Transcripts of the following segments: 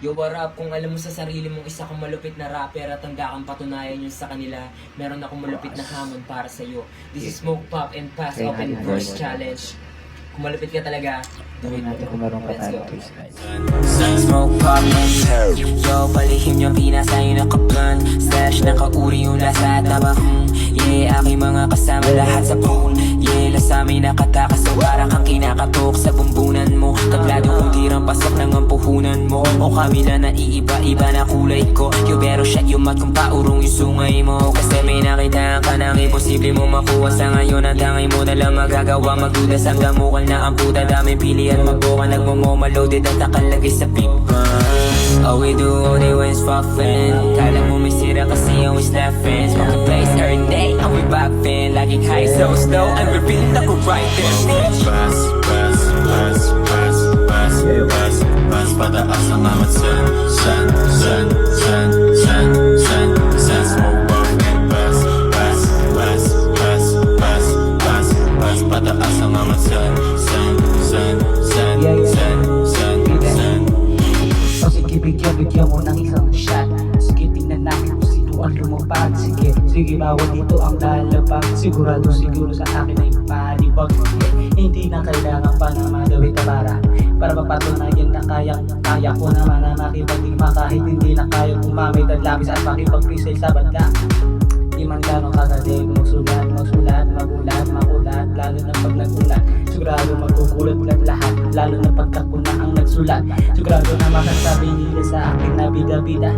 Yo, what up? Kung alam mo sa sarili mong isa kang malupit na rapper at handa kang patunayan yun sa kanila, meron akong malupit na hamon para sa'yo. This is Smoke Pop and Pass Open Verse Challenge. Kung malupit ka talaga, Gawin natin kung meron ka let's go. tayo, guys. Smoke pop and herb. Yo, palihim niyang pinasa yung nakapan. Slash nakauri yung lasa at taba. Yeah, aking mga kasama lahat sa pool. Yeah, lasami nakatakas. So parang kang kinakatok sa bumbunan mo. Tablado kong tirang pasok ng ang puhunan mo. O kamila na iiba-iba na kulay ko. Yo, pero shot yung mat kung paurong yung sungay mo. Kasi may nakita ka nang imposible mo makuha. Sa ngayon ang tangay mo na lang magagawa. Magduda sa damukal na ang puta. Daming pili at magbuka. Nagmomo loaded at nakalagay sa pipa. All we do only when it's fucking. Kala mo may sira kasi always laughing. Smoke the place every day and we bopping. Laging high so slow and we're feeling like we're right there. Pass, pass, pass, pass, pass, pass, pass, pataas ang amat sen, sen, sen, sen, sen, sen, sen, smoke pop and pass, pass, pass, pass, pass, pass, pass, pataas ang amat sen, sen, sen, sen, sen, sen, sen. O sige, bigyan mo ng isang shot. Sige, tingnan namin kung sino ang lumapag. Sige, bawat dito ang lalabag. Siguro sa akin ay palibag. Hindi na kailangan pa na magawin tabara para mapatunayan na kaya ko naman na makipagdigma. Kahit hindi na kaya gumamit ang labis at makipag-freestyle sa banda. Di man gano'ng kagaling magsulat, magulat, lalo na pag nagulat. Sigurado magkukulat lahat, lalo na pagkakuna ang nagsulat. Sigurado na masasabi nila sa akin na bida-bida,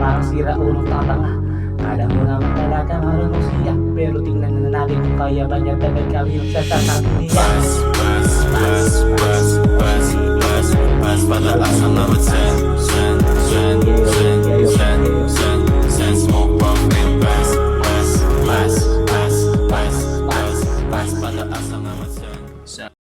parang sira unong tatanga. Kala mo naman talaga marunong siya, pero tingnan na natin kung kaya ba niya tagal kami yung sasasabi niya. Pass, pass, pass, pass, pass, pass, pass, pataas ang amat sen, sen, sen, sen, sen, sen, sen, smoke pop and pass, pass, pass, pass, pass, pass, pass, pataas ang amat sen.